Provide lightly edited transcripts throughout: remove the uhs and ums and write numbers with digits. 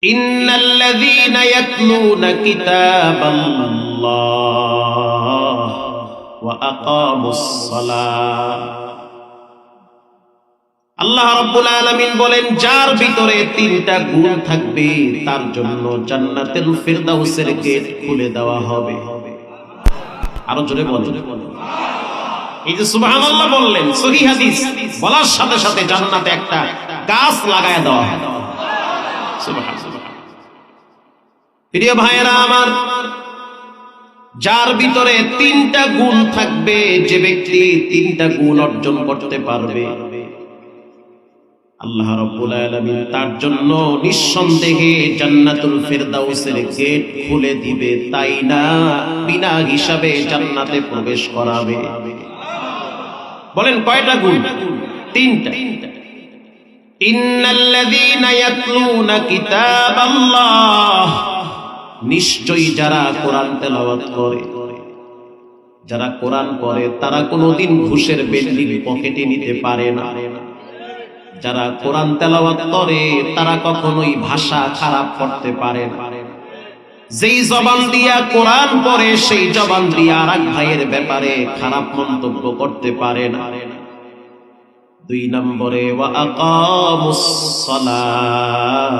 ইন্নাল্লাযীনা ইয়াতলুনা কিতাবাল্লাহ ওয়া আকামুস সালাহ। আল্লাহ রাব্বুল আলামিন বলেন, যার ভিতরে তিনটা গুণ থাকবে তার জন্য জান্নাতুল ফিরদাউসের গেট খুলে দেওয়া হবে। আরো জোরে বলেন। এই যে সুবহানাল্লাহ বললেন, সহিহ হাদিস বলার সাথে সাথে জান্নাতে একটা গাছ লাগায় দেওয়া হবে। সুবহানাল্লাহ। প্রিয় ভাইয়েরা আমার, যার ভিতরে তিনটা গুণ থাকবে, যে ব্যক্তি তিনটা গুণ অর্জন করতে পারবে, আল্লাহ রাব্বুল আলামিন তার জন্য নিঃসন্দেহে জান্নাতুল ফিরদাউসের গেট খুলে দিবে, তাই না বিনা হিসাবে জান্নাতে প্রবেশ করাবে। বলেন কয়টা গুণ? তিনটা। ইন্নাল্লাযীনা ইয়াতলুনা কিতাবাল্লাহ, নিশ্চয়ই যারা কোরআন তেলাওয়াত করে, যারা কোরআন পড়ে তারা কোনোদিন ঘুষের বেল্ডিং পকেটে নিতে পারে না। যারা কোরআন তেলাওয়াত করে তারা কখনোই ভাষা খারাপ করতে পারে না। যেই জবান দিয়া কোরআন পড়ে সেই জবান দিয়া আরেক ভাইয়ের ব্যাপারে খারাপ মন্তব্য করতে পারে না। দুই নম্বরে ওয়া আকামুস সালাহ,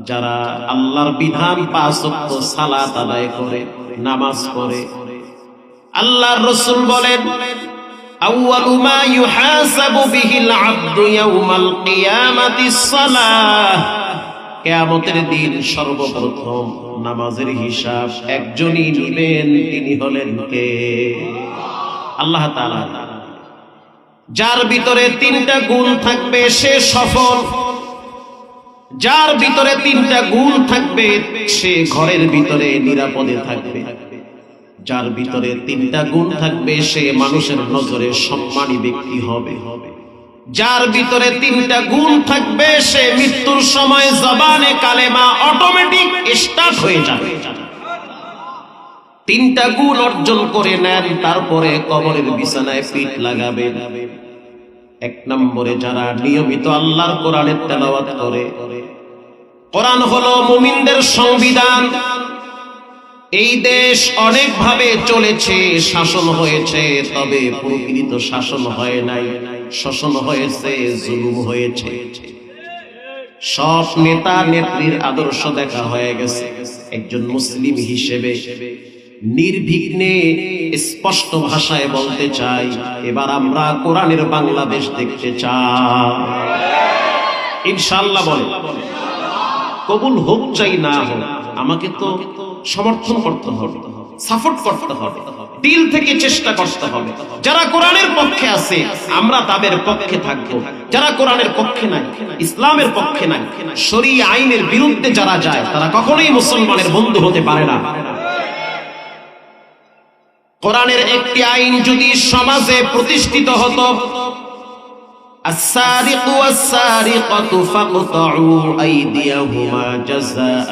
যারা আল্লাহর বিধান পাঁচ ওয়াক্ত সালাত আদায় করে, নামাজ পড়ে। আল্লাহর রাসূল বলেন, আউয়ালু মা ইউহাসাবু বিহিল আবদু ইয়াউমাল কিয়ামাতিস সালাহ, কিয়ামতের দিন সর্বপ্রথম নামাজের হিসাব একজনই নেবেন, তিনি হলেন কে? আল্লাহ তাআলা। যার ভিতরে তিনটা গুণ থাকবে সে সফল। যার ভিতরে তিনটা গুণ থাকবে সে ঘরের ভিতরে নিরাপদে থাকবে। যার ভিতরে তিনটা গুণ থাকবে সে মানুষের নজরে সম্মানী ব্যক্তি হবে। যার ভিতরে তিনটা গুণ থাকবে সে মৃত্যুর সময় জবানে কালেমা অটোমেটিক স্টার্ট হয়ে যাবে। তিনটা গুণ অর্জন করে নেন, তারপরে কবরের বিছানায় পিঠ লাগাবেন। এক নম্বরে যারা নিয়মিত আল্লাহর কোরআনের তেলাওয়াত করে। কোরআন হলো মুমিনদের সংবিধান। এই দেশ অনেক ভাবে চলেছে, শাসন হয়েছে, তবে প্রকৃত শাসন হয় নাই, শোষণ হয়েছে, জুলুম হয়েছে। সব নেতা নেত্রীর আদর্শ দেখা হয়ে গেছে। একজন মুসলিম হিসেবে নির্বিঘ্নে স্পষ্ট ভাষায় বলতে চাই, এবার আমরা কোরআনের বাংলাদেশ দেখতে চাই। ইনশাআল্লাহ বলে কবুল হোক চাই না হোক, আমাকে তো সমর্থন করতে হবে, সাপোর্ট করতে হবে, দিল থেকে চেষ্টা করতে হবে। যারা কোরআনের পক্ষে আছে আমরা তাদের পক্ষে থাকবো। যারা কোরআনের পক্ষে নাই, ইসলামের পক্ষে নাই, শরীয়ত আইনের বিরুদ্ধে যারা যায় তারা কখনোই মুসলমানের বন্ধু হতে পারে না। কোরআনের একটি আইন যদি সমাজে প্রতিষ্ঠিত হতো, السارق والسارقة فاقطعوا أيديهما جزاء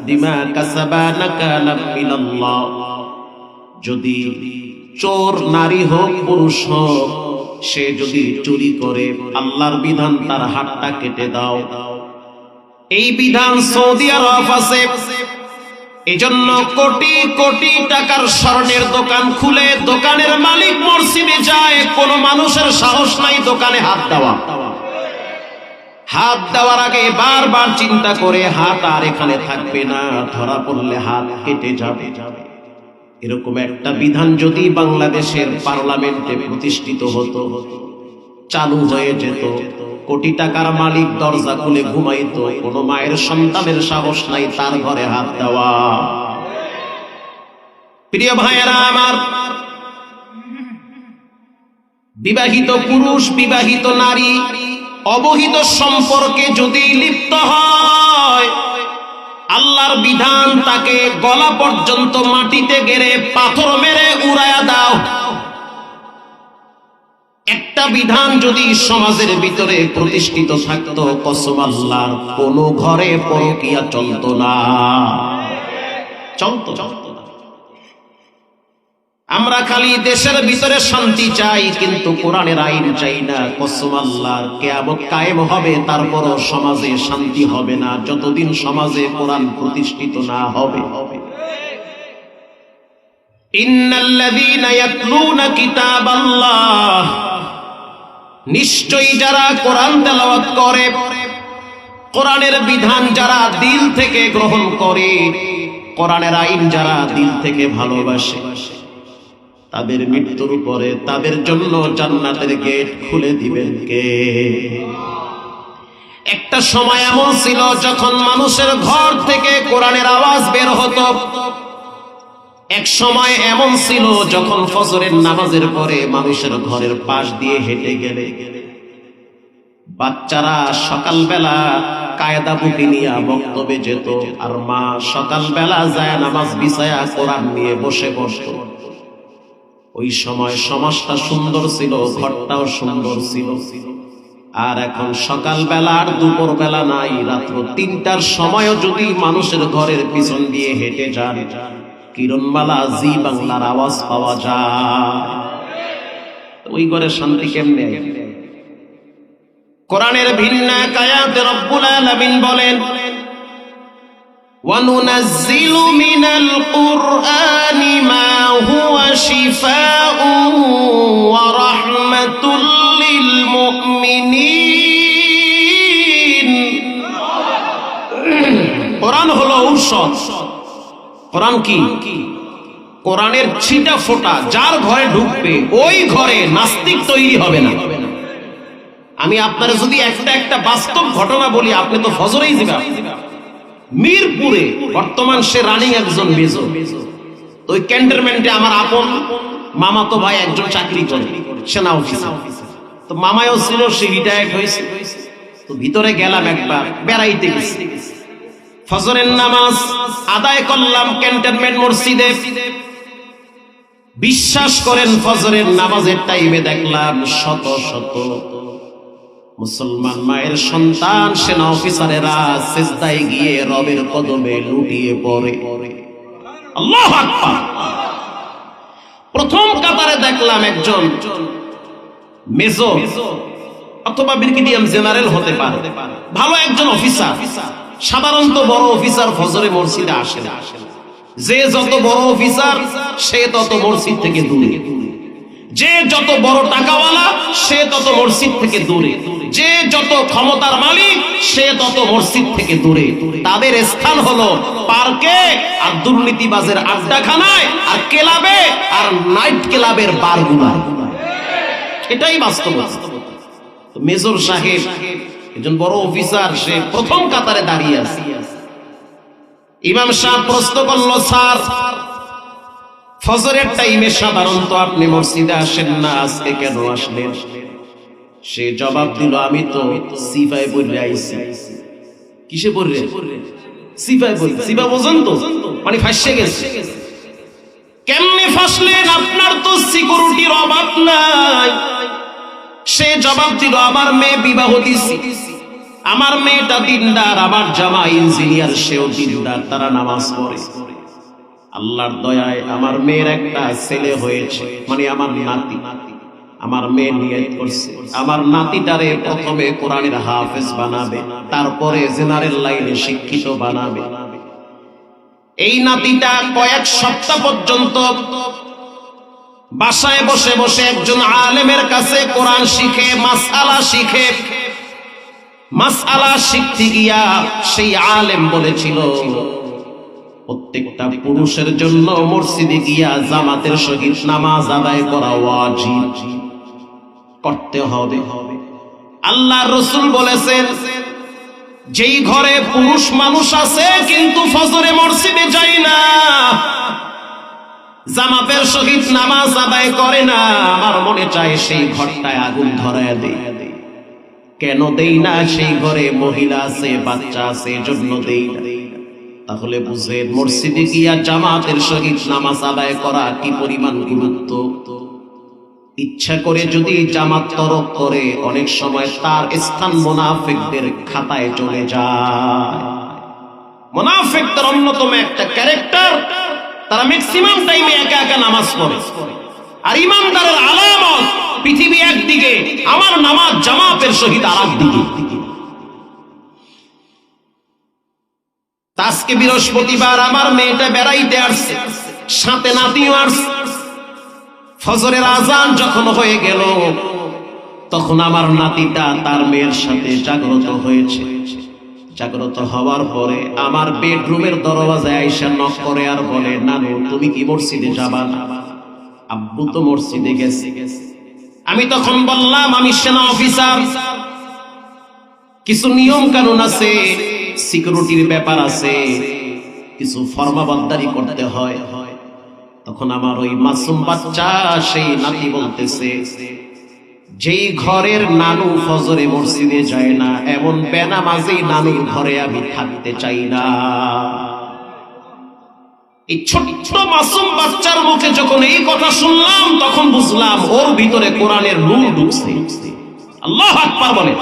بما كسبا نكالا من الله, যদি চোর নারী হোক পুরুষ হোক, সে যদি চুরি করে আল্লাহর বিধান তার হাতটা কেটে দাও। এই বিধান সৌদি আরব আছে। এজন্য কোটি কোটি টাকার স্বর্ণের দোকান খুলে দোকানের মালিক মসজিদে যায়, কোন মানুষের সাহস নাই দোকানে হাত দেওয়া। হাত দেওয়ার আগে বারবার চিন্তা করে হাত আর এখানে থাকবে না, ধরা পড়লে হাত কেটে যাবে। এরকম একটা বিধান যদি বাংলাদেশের পার্লামেন্টে প্রতিষ্ঠিত হতো, চালু হয়ে যেত, কোটি টাকার মালিক দরজা খুলে ঘুমাইতো, কোন মায়ের সন্তানের সাহস নাই তার ঘরে হাত দেওয়া। প্রিয় ভাইয়েরা আমার, বিবাহিত পুরুষ বিবাহিত নারী অবহিত সম্পর্কে যদি লিপ্ত হয়, আল্লাহর বিধান তাকে গলা পর্যন্ত মাটিতে গেড়ে পাথর মেরে উড়ায়া দাও। একটা বিধান যদি সমাজের ভিতরে প্রতিষ্ঠিত থাকতো, কসম আল্লাহর, কোন ঘরে পরকীয়া চলতো না, চলতো। আমরা খালি দেশের ভিতরে শান্তি চাই, কিন্তু কোরআনের আইন চাই না। কসম আল্লাহর, কিয়ামত কায়েম হবে, তারপরও সমাজে শান্তি হবে না যতদিন সমাজে কোরআন প্রতিষ্ঠিত না হবে। ইন্নাল্লাযীনা ইয়াতলুনা কিতাবাল্লাহ, নিশ্চয়ই যারা কোরআন তেলাওয়াত করে, কোরআনের বিধান যারা দিল থেকে গ্রহণ করে, কোরআনের আইন যারা দিল থেকে ভালোবাসে, তাদের মৃত্যুর পরে তাদের জন্য জান্নাতের গেট খুলে দিবেন কে? একটা সময় এমন ছিল যখন মানুষের ঘর থেকে কোরআনের আওয়াজ বের হতো। এক সময় এমন ছিল যখন ফজরের নামাজের পরে মানুষের ঘরের পাশ দিয়ে হেঁটে গেলে বাচ্চারা সকালবেলা কায়দা বুটি নিয়ে বক্তব্যে যেত, আর মা সকালবেলা যায় নামাজ বিছায়া কোরআন নিয়ে বসে বসত। ওই সময় সমাজটা সুন্দর ছিল, ঘরটাও সুন্দর ছিল। আর এখন সকালবেলা আর দুপুর বেলা নাই, রাত্র 3টার সময়ও যদি মানুষের ঘরের পিছন দিয়ে হেঁটে যান, কিরণমালা জি বাংলার আওয়াজ পাওয়া যায়। ওই ঘরে শান্তি কেমনে? কোরআনের ভিন্ন আয়াতে রব্বুল আলামিন বলেন, وَنُنَزِّلُ مِنَ الْقُرْآنِ مَا هُوَ شِفَاءٌ وَرَحْمَةٌ لِّلْمُؤْمِنِينَ। কোরআন হলো ঔষধ। কোরআন কি? কোরআনের ছিটা ফোঁটা যার ঘরে ঢুকবে ওই ঘরে নাস্তিক তৈরি হবে না। আমি আপনার যদি একটা বাস্তব ঘটনা বলি, আপনি তো ফজরেই যাবেন। মিরপুরে বর্তমান সে রানিং একজন মেজর, তো ওই ক্যান্টনমেন্টে আমার আপন মামাতো ভাই একজন চাকরি করে সেনা অফিসার। তো মামায়ও ছিল, সে রিটায়ার্ড হয়েছে। তো ভিতরে গেলাম একবার, বেড়াইতে গেছি। ফজরের নামাজ আদায় করলাম ক্যান্টনমেন্ট মসজিদে। বিশ্বাস করেন, ফজরের নামাজের টাইমে দেখলাম শত শত মুসলমান মায়ের সন্তান সেনা অফিসারেরা সিজদায় গিয়ে রবের কদমে লুটিয়ে পড়ে। আল্লাহু আকবার। প্রথম কাতারে দেখলাম একজন মেজর অথবা ব্রিগেডিয়ার জেনারেল হতে পারে, ভালো একজন অফিসার। সাধারণত বড় অফিসার ফজরে মসজিদে আসে না। যে যত বড় অফিসার সে তত মসজিদ থেকে দূরে, যে যত বড় টাকাওয়ালা সে তত মসজিদ থেকে দূরে, যে যত ক্ষমতার মালিক সে তত মসজিদ থেকে দূরে। তাদের স্থান হলো পার্কে, আর দুর্নীতিবাজের আড্ডাখানায়, আর ক্লাবে, আর নাইট ক্লাবের বারগুলায়। এটাই বাস্তবতা। মেজর সাহেব একজন বড় অফিসার, সে প্রথম কাতারে দাঁড়িয়ে আছে। ইমাম সাহেব প্রশ্ন করলো, স্যার ফজরের টাইমে সাধারণত আপনি মসজিদে আসেন না, আজকে কেন আসলেন? সে জবাব দিল, আমি তো সিফায় পড়ে আইছি। কিসে পড়ে? সিফায় পড়ে। সিফা বোঝেন তো, মানে ফাঁসে গেছে। কেমনে ফাঁসলেন? আপনার তো সিকিউরিটির অভাব নাই। সে জবাব দিল, আমার মেয়ে বিবাহ দিছি, আমার মেয়েটা দিনদার, আমার জামা ইঞ্জিনিয়ার, সেও দিনদার, তারা নামাজ পড়ে। আল্লাহর দয়ায় আমার মেয়ের একটা ছেলে হয়েছে, মানে আমার নাতি। আমার মেয়ে নিয়ত করছে আমার নাতিটারে প্রথমে কোরআনের হাফেজ বানাবে, তারপরে জেনারেল লাইনে শিক্ষিত বানাবে। এই নাতিটা কয়েক সপ্তাহ পর্যন্ত বাসায় বসে বসে একজন আলেমের কাছে কোরআন শিখে, মাসআলা শিখে। মাসআলা শিখতে গিয়া সেই আলেম বলেছিল, প্রত্যেকটা পুরুষের জন্য মসজিদে গিয়া জামাতের সহিত নামাজ আদায় করা ওয়াজিব, করতে হবে। আল্লাহর রাসূল বলেছেন, যেই ঘরে পুরুষ মানুষ আছে কিন্তু ফজরে মসজিদে যায় না, জামাতের সহিত নামাজ আদায় করে না, আমার মনে চায় সেই ঘরটায় আগুন ধরায় দেই। কেন দেই না? সেই ঘরে মহিলা আছে, বাচ্চা আছে, এজন্য দেই না। তাহলে বুঝেন মসজিদে গিয়া জামাতের সহিত নামাজ আদায় করা কি পরিমাণ গুরুত্ব। ইচ্ছা করে যদি জামাত তরক করে, অনেক সময় তার স্থান মুনাফিকদের খাতায় চলে যায়। মুনাফিকদের অন্যতম একটা ক্যারেক্টার, তারা ম্যাক্সিমাম টাইমে একা একা নামাজ পড়ে। আর ইমানদারের আলামত পৃথিবী একদিকে, আমার নামাজ জামাতের সহিত আরেকদিকে। আজকে বৃহস্পতিবার, আমার মেয়েটা বেড়াইতে আসছে, সাথে নাতিও আসছে। ফজরের আজান যখন হয়ে গেল, তখন আমার নাতিটা তার মেয়ের সাথে জাগ্রত হয়েছে। জাগ্রত হওয়ার পরে আমার বেডরুমের দরওয়াজায় আইসা নক করে আর বলে, নানু তুমি কি মসজিদে যাবা না? আব্বু তো মসজিদে গেছে। আমি তখন বললাম, আমি সেনা অফিসার, কিছু নিয়ম কানুন আছে, সিকিউরিটির ব্যাপার আছে, কিছু ফরমাবন্দারি করতে হয়। তখন আমার ওই মাসুম বাচ্চা সেই নাতি বলতেছে, যেই ঘরের নানু ফজরে মসজিদে যায় না, এমন বেনামাজি নানুর ঘরে আমি থাকতে চাই না। এই ছোট্ট মাসুম বাচ্চার মুখে যখন এই কথা শুনলাম, তখন বুঝলাম ওর ভিতরে কোরআনের নূর ঢুকছে। আল্লাহু আকবার বলে।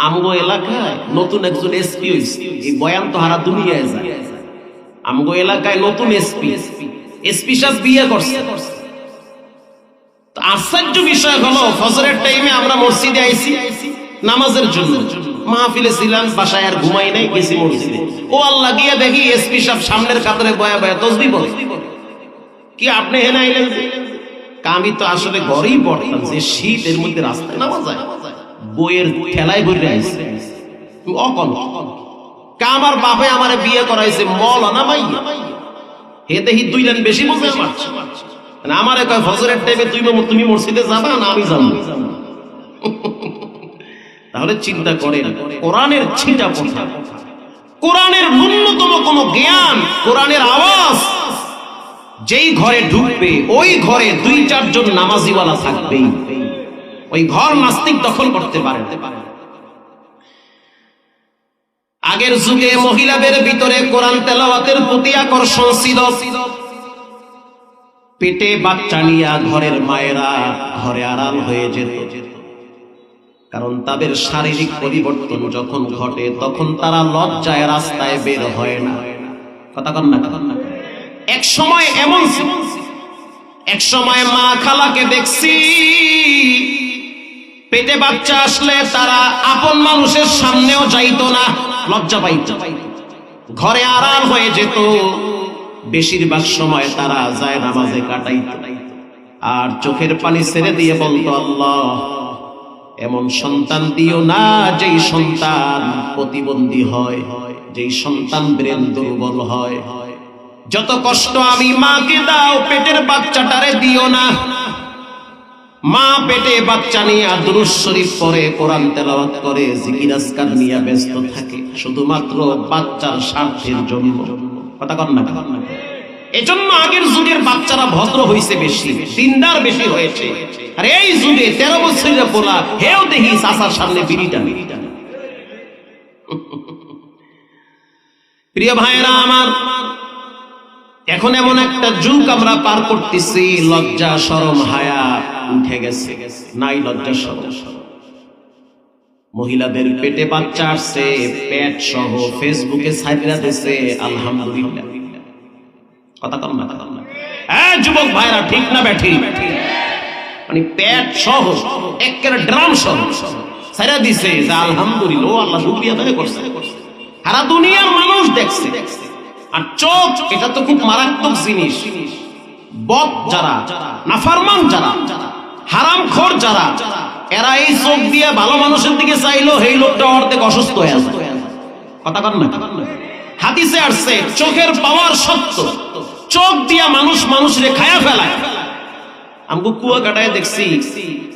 আমগো এলাকায় নতুন একজন এসপি হইছে, এই বয়ান তো হারা দুনিয়ায় যায়। আমগো এলাকায় নতুন এসপি সাহেব বিয়ে করছে। আশ্চর্য বিষয় হলো, ফজরের টাইমে আমরা মসজিদে আইছি নামাজের জন্য, মাহফিলে ছিলাম, বাসায় আর ঘুমাই নাই, গেছি মসজিদে। ও আল্লাহ, গিয়ে দেখি এসপি সাহেব সামনের কাতারে বয়া বয়া তসবিহ পড়ে। কি আপনি হেন আইলেন? আমি তো আসলে ঘরেই পড়তাম, যে শীতের মধ্যে রাস্তায় নামাজ যায়, বইয়ের ঠেলায় বইরে আইছে। অকল আমার বাপে আমারে বিয়ে করাইছে মৌলানা মাইয়া, হে দেখি 2 লাইন বেশি বলছে। আমারে কয় ফজরের টাইমে তুমি মসজিদে যাবা না আমি যাবো? তাহলে চিন্তা করেন, কোরআনের ছিটা পোটা, কোরআনের ন্যূনতম কোন জ্ঞান, কোরআনের আওয়াজ যেই ঘরে ঢুকবে, ওই ঘরে 2-4 জন নামাজিওয়ালা থাকবেই। ওই ঘর নাস্তিক দখল করতে পারে। আগের যুগে মহিলাদের ভিতরে কোরআন তেলাওয়াতের প্রতি আকর্ষণ ছিল। পেটে বাচ্চা নিয়ে ঘরের মায়েরা ঘরে আড়াল হয়ে যেত, কারণ তাদের শারীরিক পরিবর্তন যখন ঘটে, তখন তারা লজ্জায় রাস্তায় বের হয় না। কথা কন না? এক সময় এমন, এক সময় মা খালাকে দেখছি পেটে বাচ্চা আসলে তারা আপন মানুষের সামনেও যাইতো না, লজ্জা পাইত, ঘরে আড়াল হয়ে যেত। বেশিরভাগ সময় তারা যায় নামাজে কাটাইত, আর চোখের পানি ছেড়ে দিয়ে বলতো, আল্লাহ এমন সন্তান দিও না যেই সন্তান প্রতিবন্ধী হয়, যেই সন্তান ব্রেন দুর্বল হয়। যত কষ্ট আমি মাকে দাও, পেটের বাচ্চাটারে দিও না। মা পেটে বাচ্চা নিয়ে দুরূদ শরীফ পড়ে, কোরআন তেলাওয়াত করে, জিকির আজকার নিয়ে ব্যস্ত থাকে, শুধুমাত্র বাচ্চার স্বার্থের জন্য। কথা কন না? এজন্য আগের যুগের বাচ্চারা ভদ্র হয়েছে বেশি, দিনদার বেশি হয়েছে। আর এই যুগে 13 বছরের পোলা হেও দেখি চাচার সামনে বিড়িটা। প্রিয় ভাইয়েরা আমার, এখন এমন একটা যুগ আমরা পার করতেছি, লজ্জা শরম হায়া উঠে গেছে, নাই লজ্জা শরম। মহিলাদের পেটে বাচ্চা আসছে, পেট সহ ফেসবুকে ছাইরা দিছে, আলহামদুলিল্লাহ। কথা কম না? যুবক ভাইরা, ঠিক না ব্যাঠি? মানে পেট সহ একেবারে ড্রাম সহ ছাইরা দিছে, যে আলহামদুলিল্লাহ, ও আল্লাহ শুকরিয়া আদায় করছে। সারা দুনিয়ার মানুষ দেখছে। আর চোখ, এটা তো খুব মারাত্মক জিনিস। বদ যারা, নাফরমান যারা, হারামখোর যারা, এরা এই চোখ দিয়ে ভালো মানুষের দিকে চাইলো, এই লোকটা অর্ধেক অসুস্থ হয়ে আছে। কথা কন না? হাদিসে আসছে, চোখের পাওয়ার সত্য, চোখ দিয়া মানুষ মানুষরে খায়া ফেলায়। আমগো কুয়াকাটায় দেখছি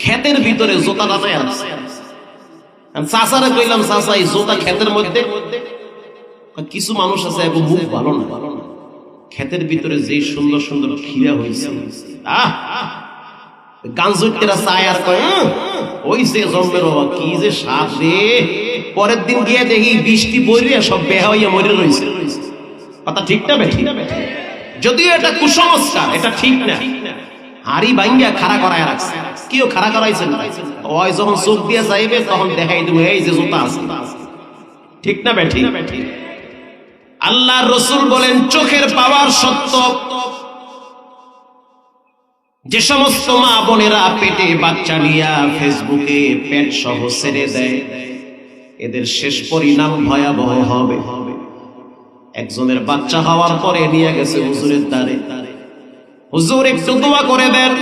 ক্ষেতের ভিতরে জোতা দাঁড়ায় আছে। চাচারে কইলাম, চাচা এই জোতা ক্ষেতের মধ্যে? কিছু মানুষ আছে এখন মুখ ভালো না, ক্ষেতের ভিতরে যে সুন্দর সুন্দর খিরা হয়েছে, গাঞ্জুটেরা চায় আর কয় ওই যে জন্মের বাবা, কি যে স্বাদ রে। পরের দিন গিয়ে দেখি বৃষ্টি বইরে সব বেহা হইয়া মরে রয়েছে। কথা ঠিক না বেঠি? যদিও এটা কুসংস্কার, এটা ঠিক না। হাড়ি ভাঙ্গিয়া খাড়া করায় রাখছে, কেউ খাড়া করাইছে না। ওই যখন চোখ দিয়ে যাইবে, তখন দেখাই দেবো এই যে জুতা আছে। ঠিক না বেঠি? আল্লাহর রাসূল বলেন চোখের পাওয়ার সত্য। যে সমস্ত মা বোনেরা পেটে বাচ্চা নিয়া ফেসবুকে পেট সহ ছেড়ে দেয়, এদের শেষ পরিণাম ভয়াবহ হবে। একজনের বাচ্চা হওয়ার পরে নিয়ে গেছে হুজুরের দ্বারে, হুজুর একটু দোয়া করে দেন।